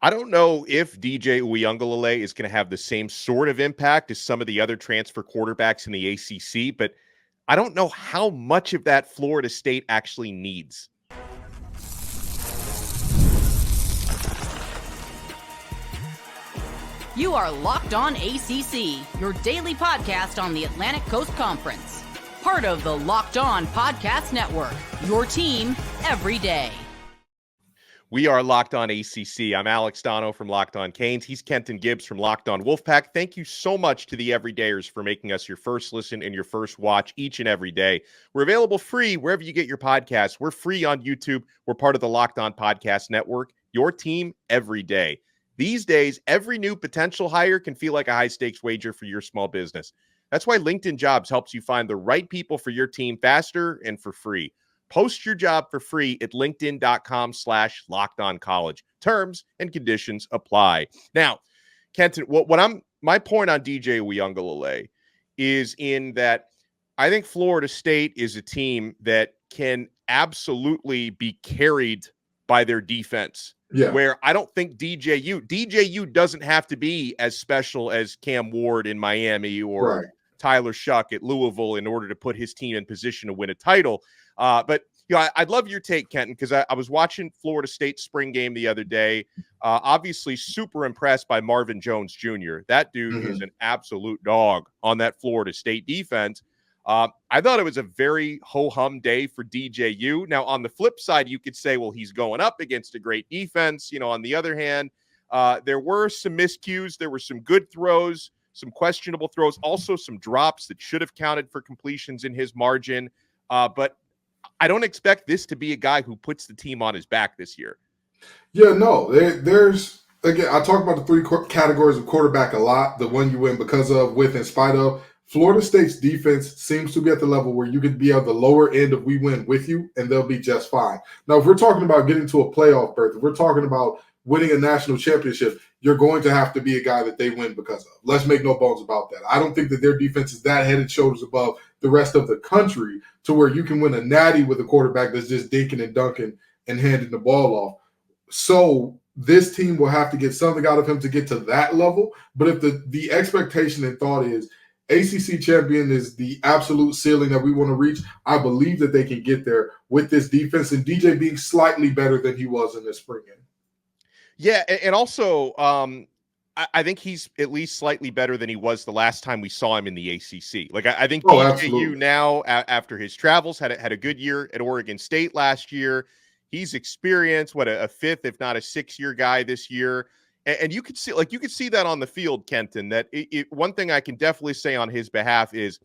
I don't know if DJ Uiagalelei is going to have the same sort of impact as some of the other transfer quarterbacks in the ACC, but I don't know how much of that Florida State actually needs. You are Locked On ACC, your daily podcast on the Atlantic Coast Conference. Part of the Locked On Podcast Network, your team every day. We are Locked On ACC. I'm Alex Donno from Locked On Canes. He's Kenton Gibbs from Locked On Wolfpack. Thank you so much to the everydayers for making us your first listen and your first watch each and every day. We're available free wherever you get your podcasts. We're free on YouTube. We're part of the Locked On Podcast Network, your team every day. These days, every new potential hire can feel like a high-stakes wager for your small business. That's why LinkedIn Jobs helps you find the right people for your team faster and for free. Post your job for free at linkedin.com/lockedoncollege. Terms and conditions apply. Now, Kenton, my point on DJ Uiagalelei is in that I think Florida State is a team that can absolutely be carried by their defense. Yeah. Where I don't think DJU doesn't have to be as special as Cam Ward in Miami or Tyler Shough at Louisville in order to put his team in position to win a title. But I'd love your take, Kenton, because I was watching Florida State's spring game the other day. Obviously, super impressed by Marvin Jones Jr. That dude is an absolute dog on that Florida State defense. I thought it was a very ho-hum day for DJU. Now, on the flip side, you could say, well, he's going up against a great defense. On the other hand, there were some miscues. There were some good throws, some questionable throws, also some drops that should have counted for completions in his margin. But I don't expect this to be a guy who puts the team on his back this year. Yeah, no, there's, again, I talk about the three categories of quarterback a lot, the one you win because of, with, in spite of. Florida State's defense seems to be at the level where you could be at the lower end of we win with you, and they'll be just fine. Now, if we're talking about getting to a playoff berth, if we're talking about winning a national championship, you're going to have to be a guy that they win because of. Let's make no bones about that. I don't think that their defense is that head and shoulders above the rest of the country to where you can win a natty with a quarterback that's just dinking and dunking and handing the ball off. So this team will have to get something out of him to get to that level. But if the expectation and thought is ACC champion is the absolute ceiling that we want to reach, I believe that they can get there with this defense and DJ being slightly better than he was in this spring game. Yeah, and also I think he's at least slightly better than he was the last time we saw him in the ACC. Like I think DJU absolutely. Now, after his travels, had a good year at Oregon State last year. He's experienced, a fifth, if not a sixth-year guy this year. And you could see that on the field, Kenton, that one thing I can definitely say on his behalf is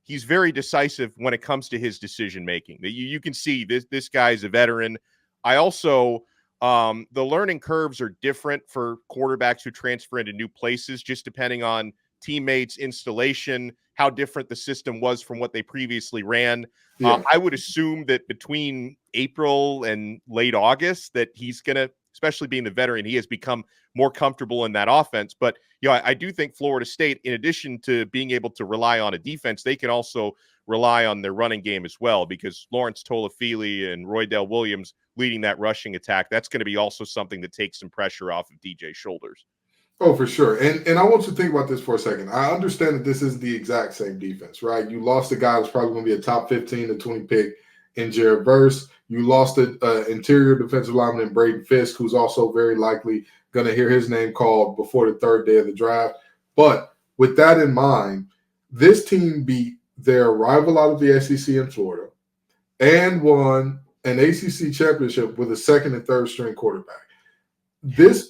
he's very decisive when it comes to his decision-making. You can see this guy's a veteran. I also, the learning curves are different for quarterbacks who transfer into new places, just depending on teammates, installation, how different the system was from what they previously ran. Yeah. I would assume that between April and late August that he's going to, especially being the veteran, he has become more comfortable in that offense. But, I do think Florida State, in addition to being able to rely on a defense, they can also rely on their running game as well, because Lawrence Tolafili and Roydell Williams leading that rushing attack, that's going to be also something that takes some pressure off of DJ's shoulders. Oh, for sure. And I want you to think about this for a second. I understand that this is the exact same defense, right? You lost a guy who's probably going to be a top 15 to 20 pick in Jared Verse. You lost an interior defensive lineman in Braden Fisk, who's also very likely going to hear his name called before the third day of the draft. But with that in mind, this team beat their rival out of the SEC in Florida and won an ACC championship with a second and third string quarterback.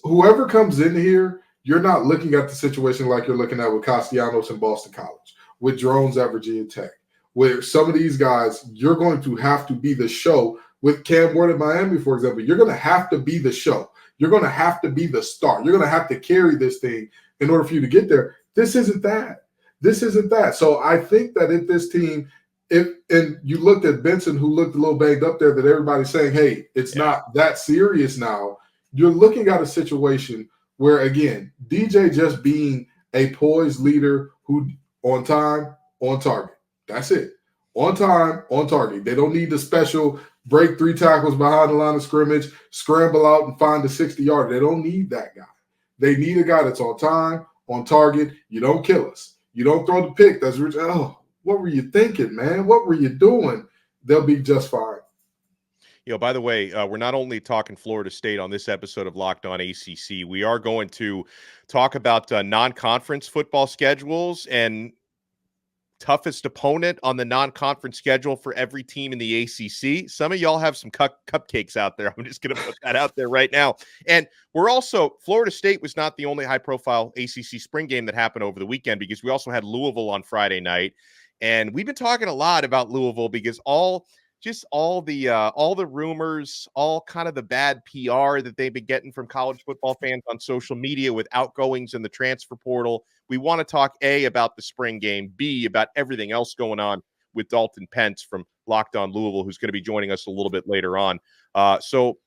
Whoever comes in here, you're not looking at the situation like you're looking at with Castellanos in Boston College, with Drones at Virginia Tech, where some of these guys, you're going to have to be the show. With Cam Ward at Miami, for example, you're going to have to be the show. You're going to have to be the star. You're going to have to carry this thing in order for you to get there. This isn't that. So I think that if this team, and you looked at Benson, who looked a little banged up there, that everybody's saying, hey, it's not that serious now. You're looking at a situation where, again, DJ just being a poised leader who on time, on target. That's it. On time, on target. They don't need the special break 3 tackles behind the line of scrimmage, scramble out and find the 60-yarder. They don't need that guy. They need a guy that's on time, on target. You don't kill us. You don't throw the pick. That's rich. Oh, what were you thinking, man? What were you doing? They'll be just fine. By the way, we're not only talking Florida State on this episode of Locked On ACC, we are going to talk about non-conference football schedules and toughest opponent on the non-conference schedule for every team in the ACC. Some of y'all have some cupcakes out there. I'm just going to put that out there right now. And Florida State was not the only high-profile ACC spring game that happened over the weekend, because we also had Louisville on Friday night. And we've been talking a lot about Louisville because all the rumors, all kind of the bad PR that they've been getting from college football fans on social media with outgoings in the transfer portal. We want to talk A, about the spring game, B, about everything else going on with Dalton Pence from Locked On Louisville, who's going to be joining us a little bit later on. So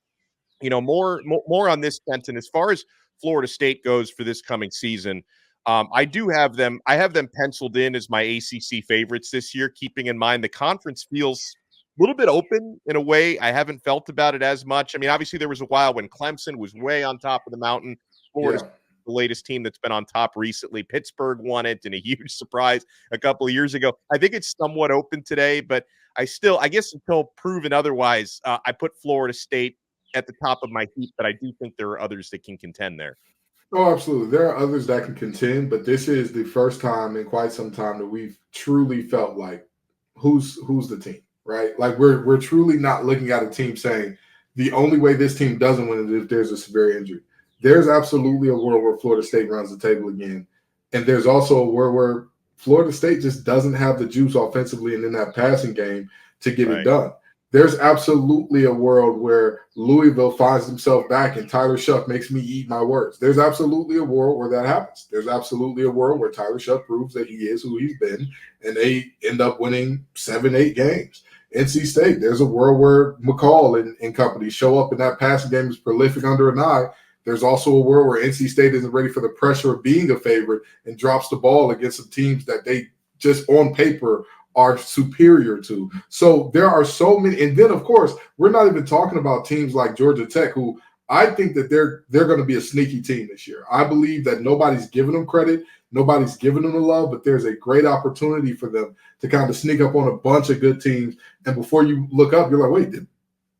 more on this, Kenton. As far as Florida State goes for this coming season, I have them penciled in as my ACC favorites this year, keeping in mind the conference feels a little bit open in a way I haven't felt about it as much. I mean, obviously there was a while when Clemson was way on top of the mountain. Florida's the latest team that's been on top recently. Pittsburgh won it in a huge surprise a couple of years ago. I think it's somewhat open today, but I guess until proven otherwise, I put Florida State at the top of my heap, but I do think there are others that can contend there. Oh, absolutely. There are others that can contend, but this is the first time in quite some time that we've truly felt like who's the team. Right? Like we're truly not looking at a team saying the only way this team doesn't win is if there's a severe injury. There's absolutely a world where Florida State runs the table again. And there's also a world where Florida State just doesn't have the juice offensively and in that passing game to get it done. There's absolutely a world where Louisville finds himself back and Tyler Shough makes me eat my words. There's absolutely a world where that happens. There's absolutely a world where Tyler Shough proves that he is who he's been, and they end up winning 7-8 games. NC State, there's a world where McCall and company show up and that passing game is prolific under an eye. There's also a world where NC State isn't ready for the pressure of being a favorite and drops the ball against some teams that they just on paper are superior to. So there are so many. And then, of course, we're not even talking about teams like Georgia Tech, who I think that they're going to be a sneaky team this year. I believe that nobody's giving them credit. Nobody's giving them the love, but there's a great opportunity for them to kind of sneak up on a bunch of good teams. And before you look up, you're like, wait,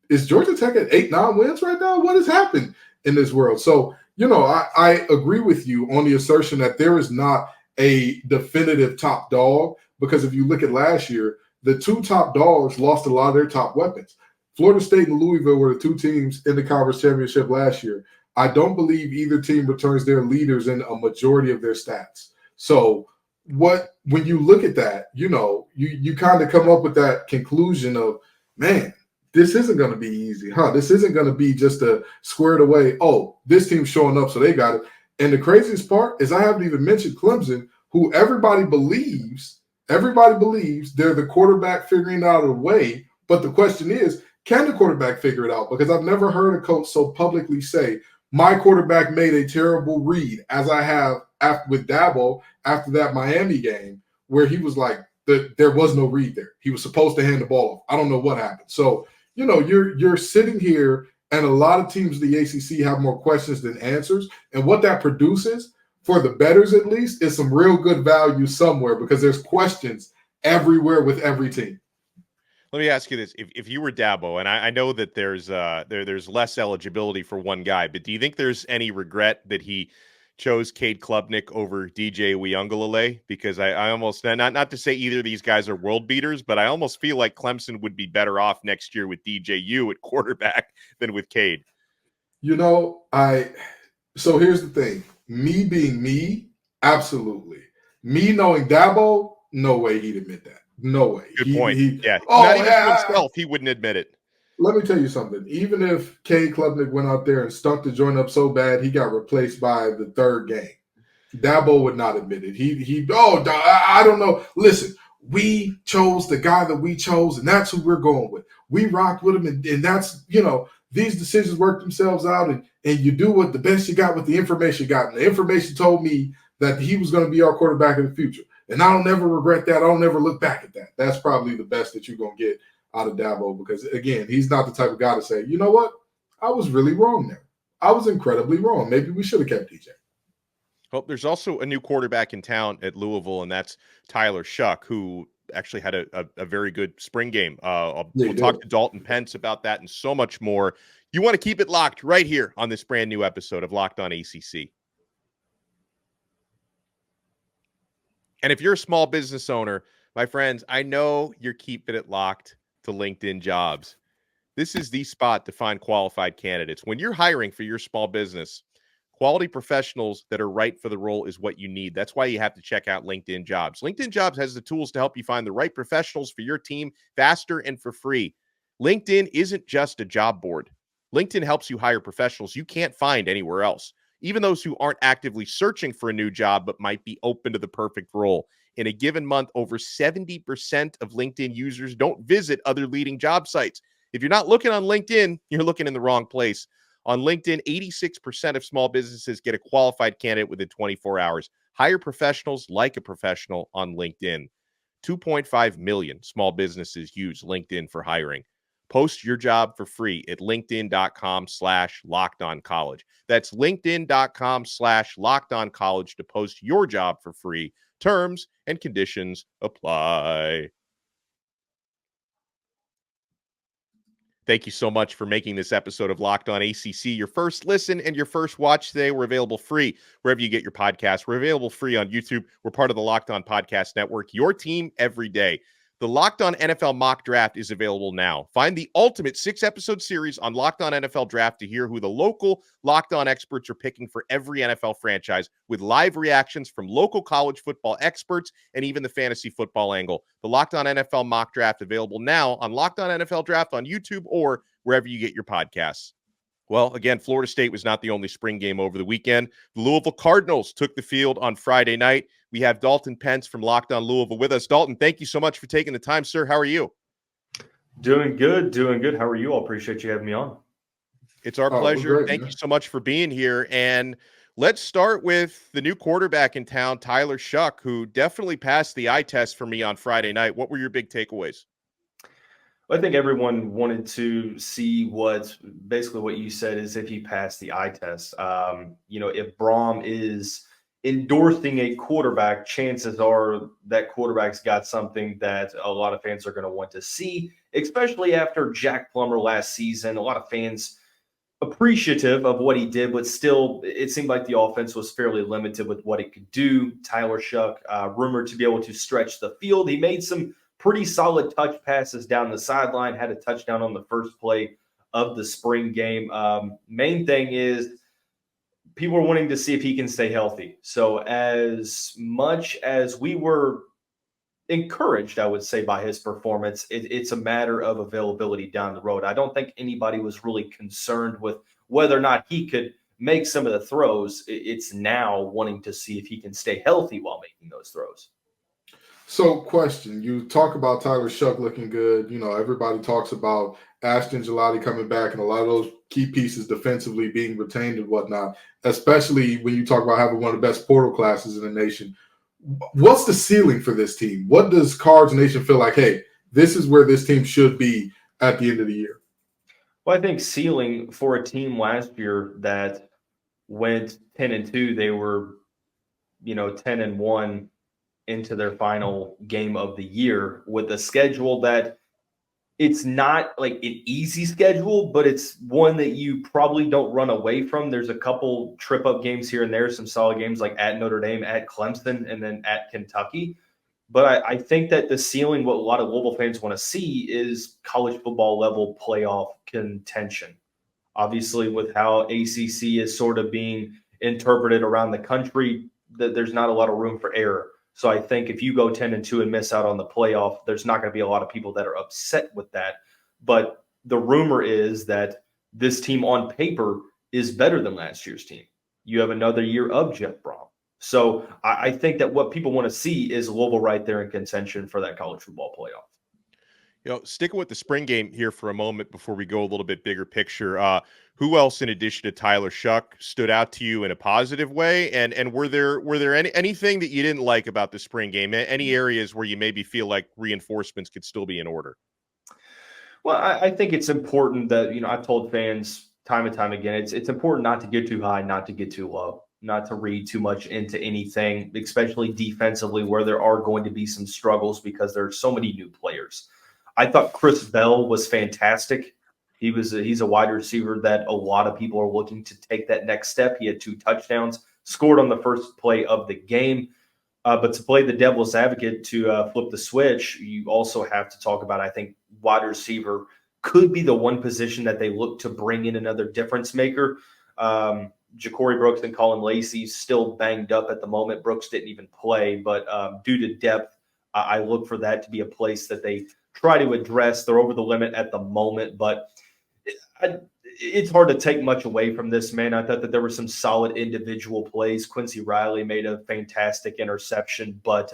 is Georgia Tech at 8-9 wins right now? What has happened in this world? So, I agree with you on the assertion that there is not a definitive top dog, because if you look at last year, the 2 top dogs lost a lot of their top weapons. Florida State and Louisville were the 2 teams in the conference championship last year. I don't believe either team returns their leaders in a majority of their stats. So when you look at that, you kind of come up with that conclusion of, man, this isn't going to be easy, huh? This isn't going to be just a squared away, oh, this team's showing up, so they got it. And the craziest part is I haven't even mentioned Clemson, who everybody believes they're the quarterback figuring out a way. But the question is, can the quarterback figure it out? Because I've never heard a coach so publicly say, my quarterback made a terrible read, as I have with Dabo after that Miami game, where he was like, there was no read there. He was supposed to hand the ball off. I don't know what happened. So, you're sitting here, and a lot of teams in the ACC have more questions than answers. And what that produces, for the bettors at least, is some real good value somewhere, because there's questions everywhere with every team. Let me ask you this. If you were Dabo, and I know that there's less eligibility for one guy, but do you think there's any regret that he chose Cade Klubnik over DJ Uiagalelei? Because I almost, not to say either of these guys are world beaters, but I almost feel like Clemson would be better off next year with DJ U at quarterback than with Cade. So here's the thing. Me being me, absolutely. Me knowing Dabo, no way he'd admit that. No way. Good point. Not even to himself, he wouldn't admit it. Let me tell you something. Even if Cade Klubnik went out there and stunk the joint up so bad he got replaced by the 3rd game, Dabo would not admit it. I don't know. Listen, we chose the guy that we chose, and that's who we're going with. We rocked with him, and that's, these decisions work themselves out, and you do what the best you got with the information you got. And the information told me that he was going to be our quarterback in the future. And I don't ever regret that. I don't ever look back at that. That's probably the best that you're going to get out of Dabo because, again, he's not the type of guy to say, you know what, I was really wrong there. I was incredibly wrong. Maybe we should have kept DJ. Well, there's also a new quarterback in town at Louisville, and that's Tyler Shough, who actually had a very good spring game. We'll talk to Dalton Pence about that and so much more. You want to keep it locked right here on this brand new episode of Locked On ACC. And if you're a small business owner, my friends, I know you're keeping it locked to LinkedIn Jobs. This is the spot to find qualified candidates. When you're hiring for your small business, quality professionals that are right for the role is what you need. That's why you have to check out LinkedIn Jobs. LinkedIn Jobs has the tools to help you find the right professionals for your team faster and for free. LinkedIn isn't just a job board. LinkedIn helps you hire professionals you can't find anywhere else, even those who aren't actively searching for a new job but might be open to the perfect role. In a given month, over 70% of LinkedIn users don't visit other leading job sites. If you're not looking on LinkedIn, you're looking in the wrong place. On LinkedIn, 86% of small businesses get a qualified candidate within 24 hours. Hire professionals like a professional on LinkedIn. 2.5 million small businesses use LinkedIn for hiring. Post your job for free at linkedin.com/lockedoncollege. That's linkedin.com/lockedoncollege to post your job for free. Terms and conditions apply. Thank you so much for making this episode of Locked On ACC your first listen and your first watch today. We're available free wherever you get your podcasts. We're available free on YouTube. We're part of the Locked On Podcast Network, your team every day. The Locked On NFL Mock Draft is available now. Find the ultimate 6-episode series on Locked On NFL Draft to hear who the local Locked On experts are picking for every NFL franchise, with live reactions from local college football experts and even the fantasy football angle. The Locked On NFL Mock Draft available now on Locked On NFL Draft on YouTube or wherever you get your podcasts. Well, again, Florida State was not the only spring game over the weekend. The Louisville Cardinals took the field on Friday night. We have Dalton Pence from Locked On Louisville with us. Dalton, thank you so much for taking the time, sir. How are you? Doing good. How are you all? Appreciate you having me on. It's our pleasure. Great, thank you so much for being here. And let's start with the new quarterback in town, Tyler Shough, who definitely passed the eye test for me on Friday night. What were your big takeaways? I think everyone wanted to see what you said is if he passed the eye test. If Brom is endorsing a quarterback, chances are that quarterback's got something that a lot of fans are going to want to see, especially after Jack Plummer last season. A lot of fans appreciative of what he did, but still it seemed like the offense was fairly limited with what it could do. Tyler Shough, rumored to be able to stretch the field. He made some pretty solid touch passes down the sideline, had a touchdown on the first play of the spring game. Main thing is people are wanting to see if he can stay healthy. So as much as we were encouraged, I would say, by his performance, it's a matter of availability down the road. I don't think anybody was really concerned with whether or not he could make some of the throws. It's now wanting to see if he can stay healthy while making those throws. So, question, you talk about Tyler Shough looking good. Everybody talks about Ashton Gelati coming back and a lot of those key pieces defensively being retained and whatnot, especially when you talk about having one of the best portal classes in the nation. What's the ceiling for this team? What does Cards Nation feel like, hey, this is where this team should be at the end of the year? Well, I think ceiling for a team last year that went 10-2, they were, 10-1 into their final game of the year with a schedule that it's not like an easy schedule, but it's one that you probably don't run away from. There's a couple trip up games here and there, some solid games like at Notre Dame, at Clemson, and then at Kentucky. But I think that the ceiling, what a lot of Louisville fans want to see, is college football level playoff contention. Obviously, with how ACC is sort of being interpreted around the country, that there's not a lot of room for error. So I think if you go 10-2 and miss out on the playoff, there's not going to be a lot of people that are upset with that. But the rumor is that this team on paper is better than last year's team. You have another year of Jeff Brom. So I think that what people want to see is Louisville right there in contention for that college football playoff. Sticking with the spring game here for a moment before we go a little bit bigger picture, who else in addition to Tyler Shough stood out to you in a positive way? And were there anything that you didn't like about the spring game? Any areas where you maybe feel like reinforcements could still be in order? Well, I think it's important that, I've told fans time and time again, it's important not to get too high, not to get too low, not to read too much into anything, especially defensively, where there are going to be some struggles because there are so many new players. I thought Chris Bell was fantastic. He's a wide receiver that a lot of people are looking to take that next step. He had 2 touchdowns, scored on the first play of the game. But to play the devil's advocate, to flip the switch, you also have to talk about, I think, wide receiver could be the one position that they look to bring in another difference maker. Ja'Cory Brooks and Colin Lacey still banged up at the moment. Brooks didn't even play, but due to depth, I look for that to be a place that they try to address. They're over the limit at the moment, but it's hard to take much away from this, man. I thought that there were some solid individual plays. Quincy Riley made a fantastic interception, but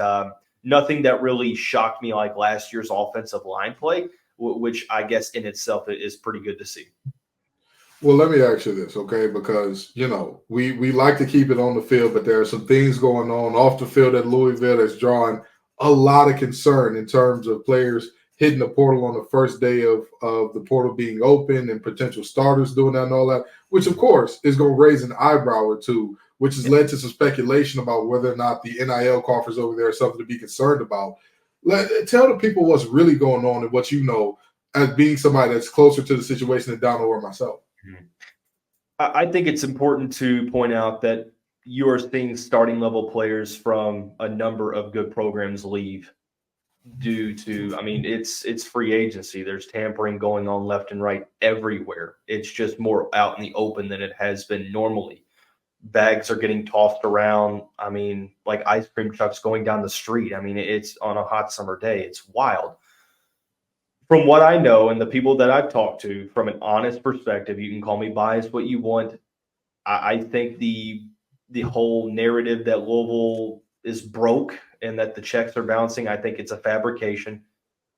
nothing that really shocked me like last year's offensive line play, which I guess in itself is pretty good to see. Well, let me ask you this, okay? Because, we like to keep it on the field, but there are some things going on off the field at Louisville that's drawing a lot of concern in terms of players hitting the portal on the first day of the portal being open and potential starters doing that and all that, which, of course, is going to raise an eyebrow or two, which has led to some speculation about whether or not the NIL coffers over there are something to be concerned about. Tell the people what's really going on and what you know as being somebody that's closer to the situation than Donno or myself. I think it's important to point out that you are seeing starting level players from a number of good programs leave due to, it's free agency. There's tampering going on left and right everywhere. It's just more out in the open than it has been normally. Bags are getting tossed around. Like ice cream trucks going down the street. It's on a hot summer day. It's wild. From what I know and the people that I've talked to, from an honest perspective, you can call me biased what you want. I think the whole narrative that Louisville is broke and that the checks are bouncing, I think it's a fabrication.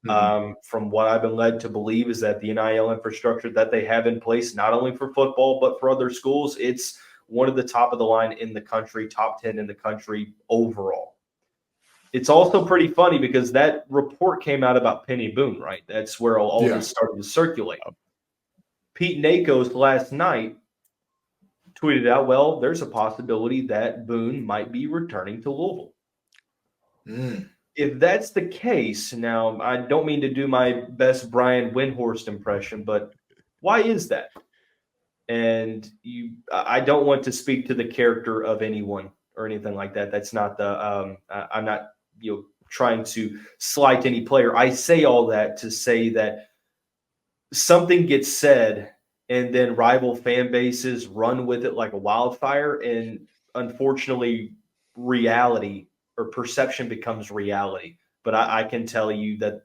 From what I've been led to believe is that the NIL infrastructure that they have in place, not only for football, but for other schools, it's one of the top of the line in the country, top 10 in the country overall. It's also pretty funny because that report came out about Penny Boone, right? That's where all this started to circulate. Pete Nakos last night tweeted out, well, there's a possibility that Boone might be returning to Louisville. If that's the case, now I don't mean to do my best Brian Windhorst impression, but why is that? And I don't want to speak to the character of anyone or anything like that. That's not the I'm not trying to slight any player. I say all that to say that something gets said and then rival fan bases run with it like a wildfire, and unfortunately reality or perception becomes reality. But I can tell you that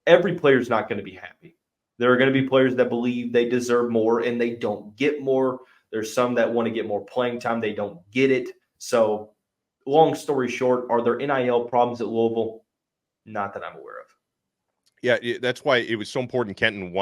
every player's not going to be happy. There are going to be players that believe they deserve more and they don't get more. There's some that want to get more playing time. They don't get it. So long story short, are there NIL problems at Louisville? Not that I'm aware of. Yeah, that's why it was so important. Kenton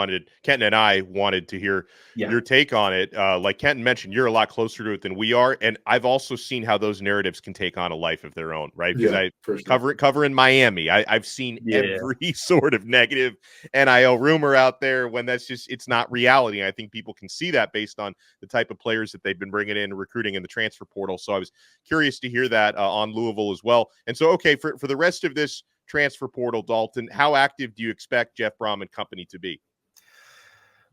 and I wanted to hear your take on it. Like Kenton mentioned, you're a lot closer to it than we are, and I've also seen how those narratives can take on a life of their own, right? Because cover in Miami, I've seen every sort of negative NIL rumor out there when it's not reality. And I think people can see that based on the type of players that they've been bringing in, recruiting in the transfer portal. So I was curious to hear that on Louisville as well. And so, okay, for the rest of this transfer portal, Dalton, how active do you expect Jeff Brom and company to be?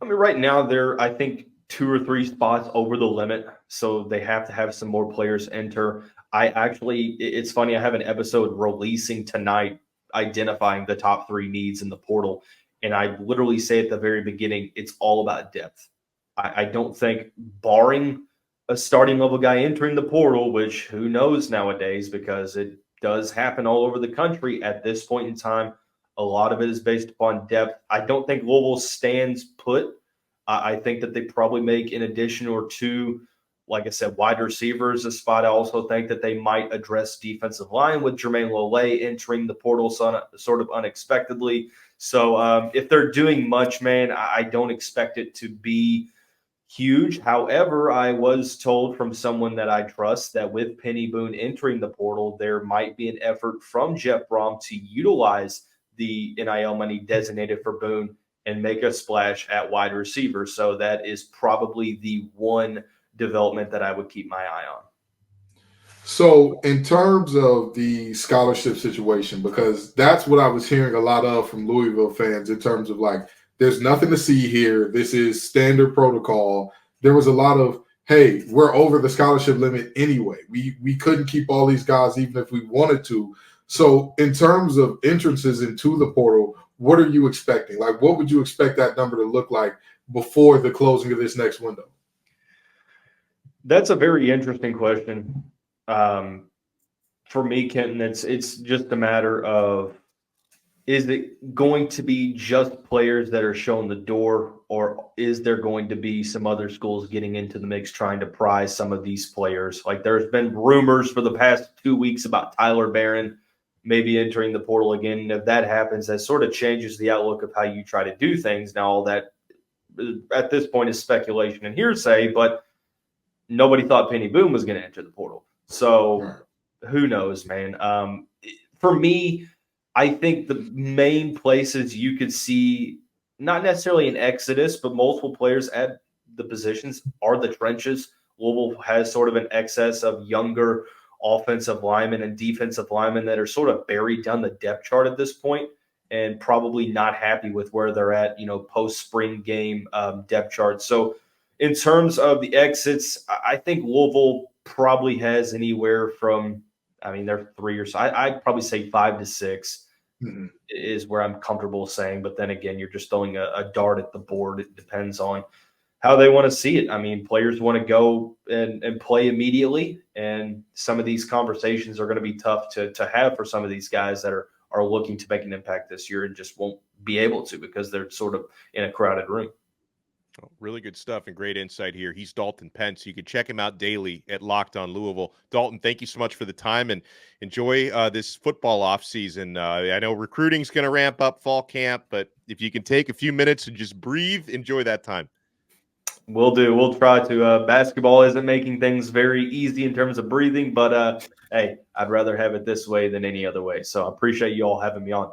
Right now they're, I think, 2 or 3 spots over the limit, so they have to have some more players enter. It's funny, I have an episode releasing tonight identifying the top 3 needs in the portal, and I literally say at the very beginning, it's all about depth. I don't think, barring a starting level guy entering the portal, which who knows nowadays, because it does happen all over the country at this point in time. A lot of it is based upon depth. I don't think Louisville stands put. I think that they probably make an addition or 2, like I said, wide receivers a spot. I also think that they might address defensive line with Jermaine Lole entering the portal sort of unexpectedly. So if they're doing much, man, I don't expect it to be huge. However, I was told from someone that I trust that with Penny Boone entering the portal, there might be an effort from Jeff Brom to utilize the NIL money designated for Boone and make a splash at wide receiver. So that is probably the one development that I would keep my eye on. So in terms of the scholarship situation, because that's what I was hearing a lot of from Louisville fans in terms of like, there's nothing to see here. This is standard protocol. There was a lot of, hey, we're over the scholarship limit anyway. We couldn't keep all these guys even if we wanted to. So in terms of entrances into the portal, what are you expecting? Like, what would you expect that number to look like before the closing of this next window? That's a very interesting question. For me, Kenton, it's just a matter of, is it going to be just players that are shown the door, or is there going to be some other schools getting into the mix trying to prize some of these players? Like, there's been rumors for the past 2 weeks about Tyler Barron maybe entering the portal again. And if that happens, that sort of changes the outlook of how you try to do things. Now, all that at this point is speculation and hearsay, but nobody thought Penny Boone was going to enter the portal. So who knows, man? For me, I think the main places you could see, not necessarily an exodus, but multiple players at the positions are the trenches. Louisville has sort of an excess of younger offensive linemen and defensive linemen that are sort of buried down the depth chart at this point and probably not happy with where they're at, post-spring game depth chart. So in terms of the exits, I think Louisville probably has anywhere from, they're 3 or so. I'd probably say 5 to 6 is where I'm comfortable saying. But then again, you're just throwing a dart at the board. It depends on how they want to see it. Players want to go and play immediately, and some of these conversations are going to be tough to have for some of these guys that are looking to make an impact this year and just won't be able to because they're sort of in a crowded room. Oh, really good stuff and great insight here. He's Dalton Pence. You can check him out daily at Locked On Louisville. Dalton, thank you so much for the time, and enjoy this football offseason. I know recruiting's going to ramp up fall camp, but if you can take a few minutes and just breathe, enjoy that time. We'll do. We'll try to. Basketball isn't making things very easy in terms of breathing, but hey, I'd rather have it this way than any other way. So I appreciate you all having me on.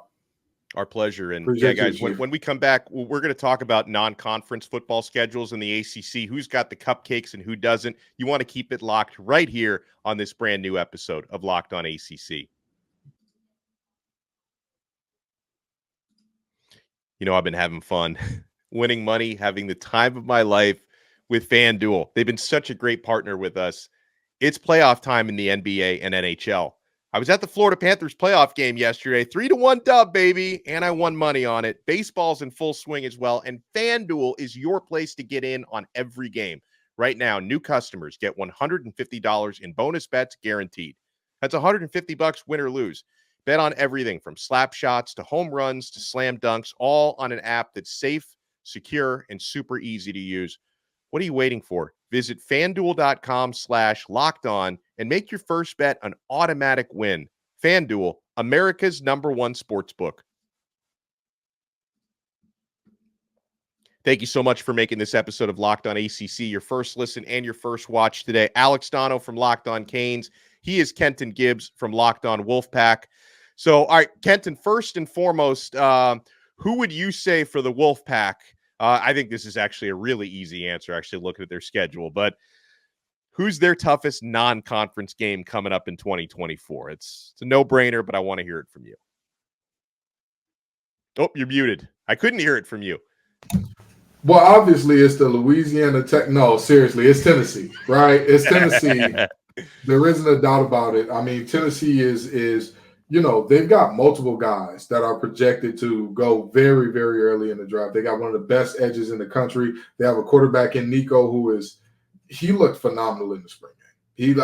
Our pleasure. And yeah, guys, when we come back, we're going to talk about non-conference football schedules in the ACC, who's got the cupcakes and who doesn't. You want to keep it locked right here on this brand new episode of Locked On ACC. I've been having fun, winning money, having the time of my life with FanDuel. They've been such a great partner with us. It's playoff time in the NBA and NHL. I was at the Florida Panthers playoff game yesterday, 3-1 dub, baby, and I won money on it. Baseball's in full swing as well, and FanDuel is your place to get in on every game. Right now, new customers get $150 in bonus bets guaranteed. That's $150 win or lose. Bet on everything from slap shots to home runs to slam dunks, all on an app that's safe, secure, and super easy to use. What are you waiting for? Visit FanDuel.com/lockedon and make your first bet an automatic win. FanDuel, America's #1 sportsbook. Thank you so much for making this episode of Locked On ACC your first listen and your first watch today. Alex Donno from Locked On Canes. He is Kenton Gibbs from Locked On Wolfpack. So, all right, Kenton, first and foremost, who would you say for the Wolfpack? I think this is actually a really easy answer, actually looking at their schedule. But who's their toughest non-conference game coming up in 2024? It's a no-brainer, but I want to hear it from you. Oh, you're muted. I couldn't hear it from you. Well, obviously, it's the Louisiana Tech. No, seriously, it's Tennessee, right? It's Tennessee. There isn't a doubt about it. Tennessee is they've got multiple guys that are projected to go very, very early in the draft. They got one of the best edges in the country. They have a quarterback in Nico he looked phenomenal in the spring game.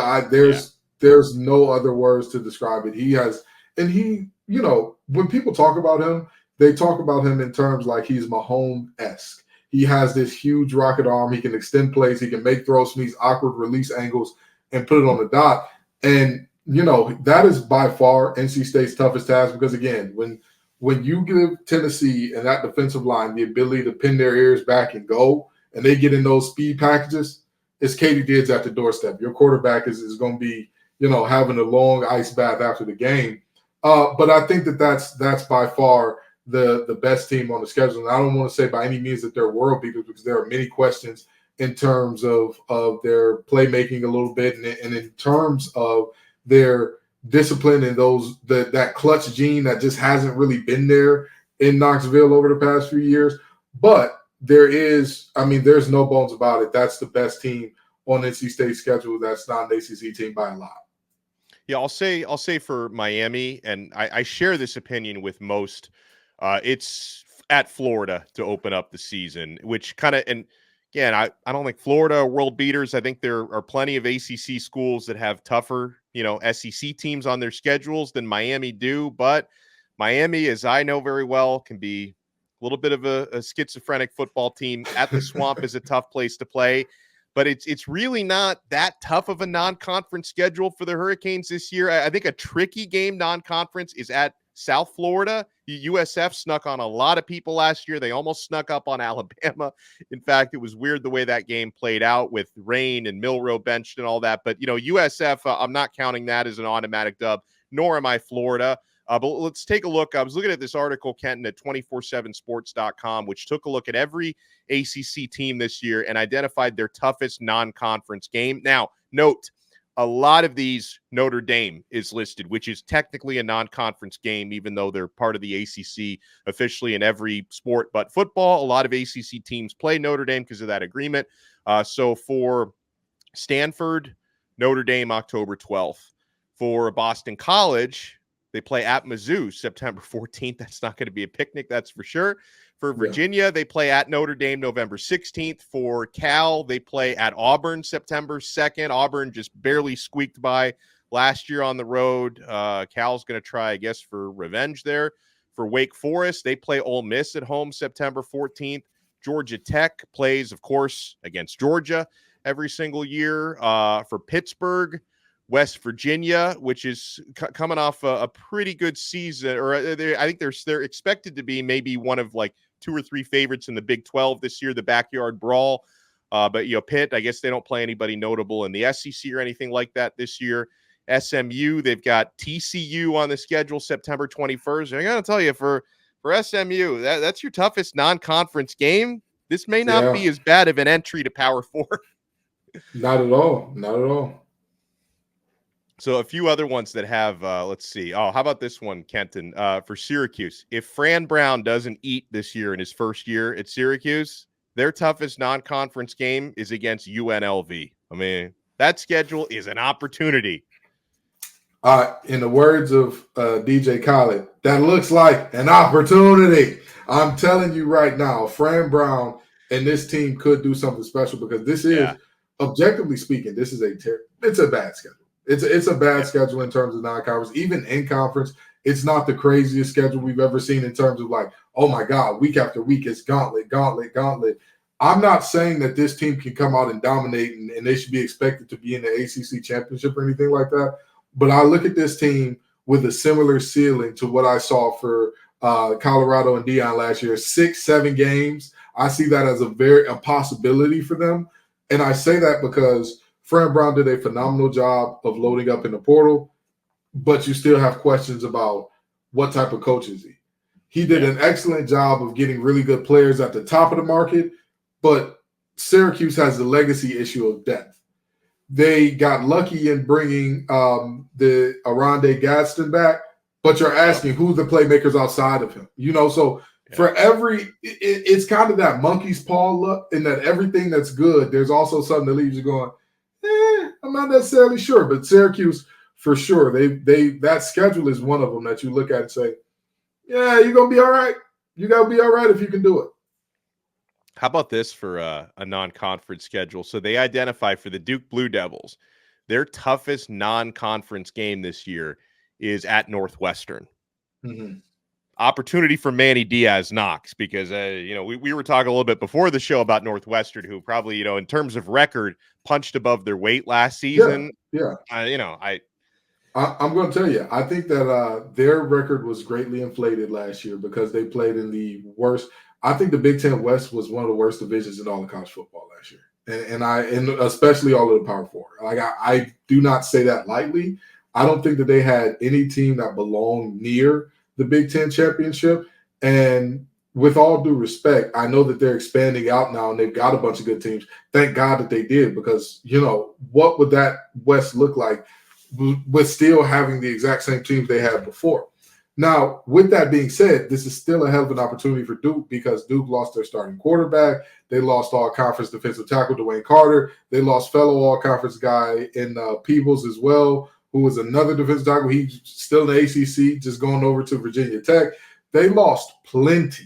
There's no other words to describe it. When people talk about him, they talk about him in terms like he's Mahomes-esque. He has this huge rocket arm. He can extend plays. He can make throws from these awkward release angles and put it on the dot. And that is by far NC State's toughest task because, again, when you give Tennessee and that defensive line the ability to pin their ears back and go, and they get in those speed packages, it's Katie Diggs at the doorstep. Your quarterback is going to be, having a long ice bath after the game. But I think that's by far the best team on the schedule. And I don't want to say by any means that they're world beaters, because there are many questions in terms of their playmaking a little bit, and in terms of their discipline and that clutch gene that just hasn't really been there in Knoxville over the past few years. But there's no bones about it. That's the best team on NC State's schedule. That's not an ACC team by a lot. Yeah, I'll say for Miami, and I share this opinion with most. It's at Florida to open up the season, which kind of, and again, I don't think Florida are world beaters. I think there are plenty of ACC schools that have tougher, SEC teams on their schedules than Miami do. But Miami, as I know very well, can be a little bit of a schizophrenic football team. At the Swamp is a tough place to play. But it's really not that tough of a non-conference schedule for the Hurricanes this year. I think a tricky game non-conference is at South Florida. USF snuck on a lot of people last year. They almost snuck up on Alabama. In fact, it was weird the way that game played out with rain and Milroe benched and all that. But, USF, I'm not counting that as an automatic dub, nor am I Florida. But let's take a look. I was looking at this article, Kenton, at 247sports.com, which took a look at every ACC team this year and identified their toughest non-conference game. Now, note, a lot of these Notre Dame is listed, which is technically a non-conference game, even though they're part of the ACC officially in every sport but football. A lot of ACC teams play Notre Dame because of that agreement. So for Stanford, Notre Dame, October 12th. For Boston College, they play at Mizzou September 14th. That's not going to be a picnic, that's for sure. For Virginia, they play at Notre Dame November 16th. For Cal, they play at Auburn September 2nd. Auburn just barely squeaked by last year on the road. Cal's going to try, I guess, for revenge there. For Wake Forest, they play Ole Miss at home September 14th. Georgia Tech plays, of course, against Georgia every single year. For Pittsburgh, West Virginia, which is coming off a pretty good season, or I think they're expected to be maybe one of like 2 or 3 favorites in the Big 12 this year, the backyard brawl. But Pitt, I guess they don't play anybody notable in the SEC or anything like that this year. SMU, they've got TCU on the schedule September 21st. I got to tell you, for SMU, that's your toughest non-conference game. This may not be as bad of an entry to Power 4. Not at all. Not at all. So a few other ones that have, let's see. Oh, how about this one, Kenton? For Syracuse, if Fran Brown doesn't eat this year in his first year at Syracuse, their toughest non-conference game is against UNLV. I mean, that schedule is an opportunity. In the words of DJ Khaled, that looks like an opportunity. I'm telling you right now, Fran Brown and this team could do something special, because this is, objectively speaking, this is it's a bad schedule. It's a bad schedule in terms of non-conference. Even in conference, it's not the craziest schedule we've ever seen in terms of like, oh my God, week after week, it's gauntlet. I'm not saying that this team can come out and dominate and they should be expected to be in the ACC championship or anything like that. But I look at this team with a similar ceiling to what I saw for Colorado and Deion last year, 6-7 games. I see that as a possibility for them. And I say that because Fran Brown did a phenomenal job of loading up in the portal, but you still have questions about what type of coach is he. He did an excellent job of getting really good players at the top of the market, but Syracuse has the legacy issue of depth. They got lucky in bringing the Arande Gadsden back, but you're asking who's the playmakers outside of him. So for it's kind of that monkey's paw look, in that everything that's good, there's also something that leaves you going, I'm not necessarily sure. But Syracuse, for sure, that schedule is one of them that you look at and say, yeah, you're going to be all right. You got to be all right if you can do it. How about this for a non-conference schedule? So they identify for the Duke Blue Devils, their toughest non-conference game this year is at Northwestern. Mm-hmm. Opportunity for Manny Diaz-Knox, because we were talking a little bit before the show about Northwestern, who probably in terms of record punched above their weight last season. I'm going to tell you, I think that their record was greatly inflated last year because they played in the worst. I think the Big Ten West was one of the worst divisions in all of college football last year, and especially all of the Power Four. Like I do not say that lightly. I don't think that they had any team that belonged near the Big Ten championship. And with all due respect, I know that they're expanding out now and they've got a bunch of good teams. Thank God that they did, because, what would that West look like with still having the exact same teams they had before? Now, with that being said, this is still a hell of an opportunity for Duke, because Duke lost their starting quarterback. They lost all-conference defensive tackle Dwayne Carter. They lost fellow all-conference guy in Peebles as well, who was another defensive tackle. He's still in the ACC, just going over to Virginia Tech. They lost plenty.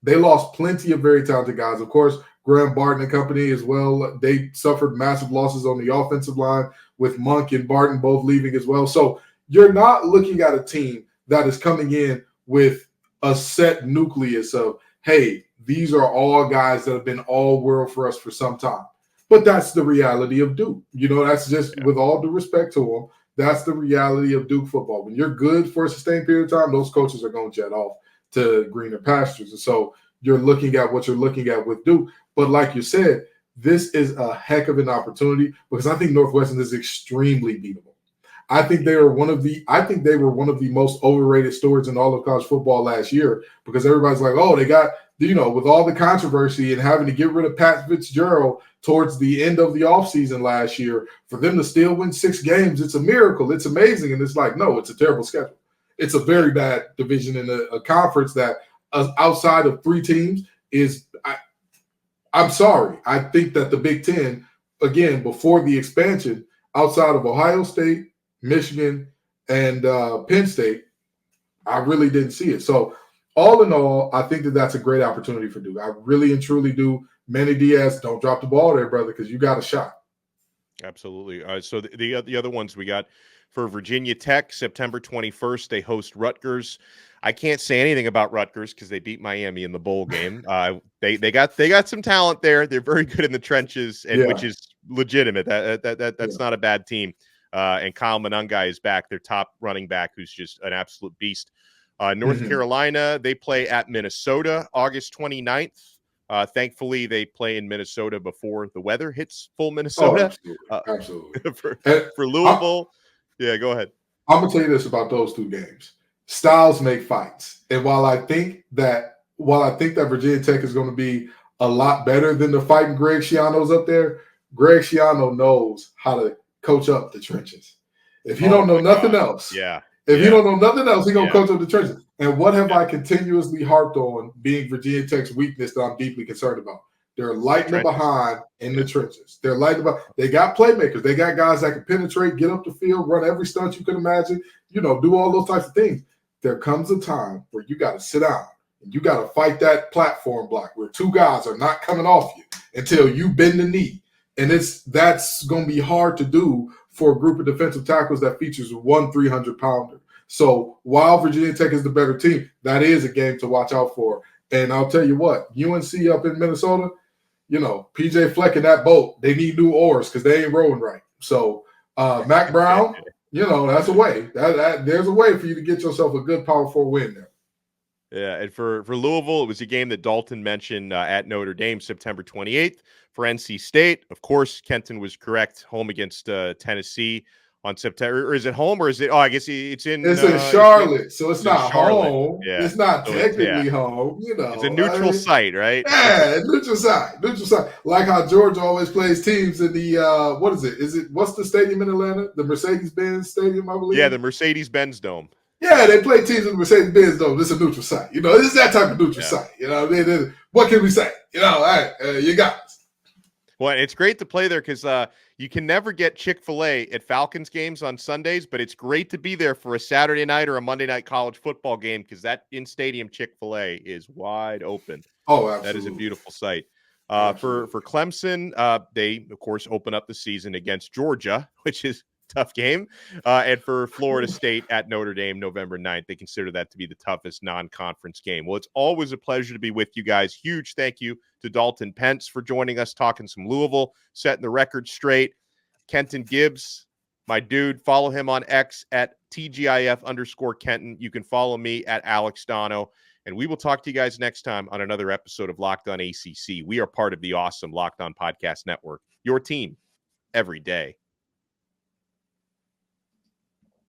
They lost plenty of very talented guys. Of course, Graham Barton and company as well. They suffered massive losses on the offensive line, with Monk and Barton both leaving as well. So you're not looking at a team that is coming in with a set nucleus of, hey, these are all guys that have been all world for us for some time. But that's the reality of Duke. That's just, with all due respect to them, that's the reality of Duke football. When you're good for a sustained period of time, those coaches are going to jet off to greener pastures. And so you're looking at what you're looking at with Duke. But like you said, this is a heck of an opportunity, because I think Northwestern is extremely beatable. I think they were one of the most overrated stories in all of college football last year, because everybody's like, oh, they got, with all the controversy and having to get rid of Pat Fitzgerald towards the end of the offseason last year, for them to still win 6 games, it's a miracle. It's amazing. And it's like, no, it's a terrible schedule. It's a very bad division in a conference that outside of 3 teams is, I'm sorry. I think that the Big Ten, again, before the expansion, outside of Ohio State, Michigan, and Penn State, I really didn't see it. So all in all, I think that that's a great opportunity for Duke. I really and truly do. Manny Diaz, don't drop the ball there, brother, because you got a shot. Absolutely. So the other ones we got for Virginia Tech, September 21st, they host Rutgers. I can't say anything about Rutgers because they beat Miami in the bowl game. They got some talent there. They're very good in the trenches, and which is legitimate. That's not a bad team. And Kyle Monangai is back, their top running back, who's just an absolute beast. North Carolina, they play at Minnesota August 29th. Thankfully, they play in Minnesota before the weather hits full Minnesota. Oh, absolutely. For Louisville, go ahead. I'm going to tell you this about those 2 games. Styles make fights. And while I think that Virginia Tech is going to be a lot better than the fighting Greg Schiano's up there, Greg Schiano knows how to coach up the trenches. If you don't know nothing else, you don't know nothing else, he's going to coach up the trenches. And what have I continuously harped on being Virginia Tech's weakness that I'm deeply concerned about? They're lighting behind in the trenches. They're lighting behind. They got playmakers. They got guys that can penetrate, get up the field, run every stunt you can imagine, do all those types of things. There comes a time where you got to sit down and you got to fight that platform block where 2 guys are not coming off you until you bend the knee. And that's going to be hard to do for a group of defensive tackles that features 1 300-pounder. So while Virginia Tech is the better team, that is a game to watch out for. And I'll tell you what, UNC up in Minnesota, PJ Fleck in that boat, they need new oars because they ain't rowing right. So Mac Brown, that's a way. There's a way for you to get yourself a good Power 4 win there. Yeah, and for Louisville, it was a game that Dalton mentioned at Notre Dame, September 28th. For NC State, of course, Kenton was correct. Home against Tennessee on September. Or is it home or is it? Oh, I guess it's in. It's in Charlotte, so it's not Charlotte. home. Yeah. It's not technically home. It's a neutral site, right? Yeah, neutral site. Like how Georgia always plays teams in the what is it? What's the stadium in Atlanta? The Mercedes-Benz Stadium, I believe. Yeah, the Mercedes-Benz Dome. Yeah, they play teams in the Mercedes-Benz Dome. This is a neutral site. It's that type of neutral site. What can we say? You got us. Well, it's great to play there because you can never get Chick-fil-A at Falcons games on Sundays, but it's great to be there for a Saturday night or a Monday night college football game because that in-stadium Chick-fil-A is wide open. Oh, absolutely. That is a beautiful sight. For Clemson, they, of course, open up the season against Georgia, which is a tough game. And for Florida State at Notre Dame, November 9th, they consider that to be the toughest non-conference game. Well, it's always a pleasure to be with you guys. Huge thank you to Dalton Pence for joining us, talking some Louisville, setting the record straight. Kenton Gibbs, my dude, follow him on X at TGIF_Kenton. You can follow me at Alex Donno. And we will talk to you guys next time on another episode of Locked On ACC. We are part of the awesome Locked On Podcast Network, your team every day.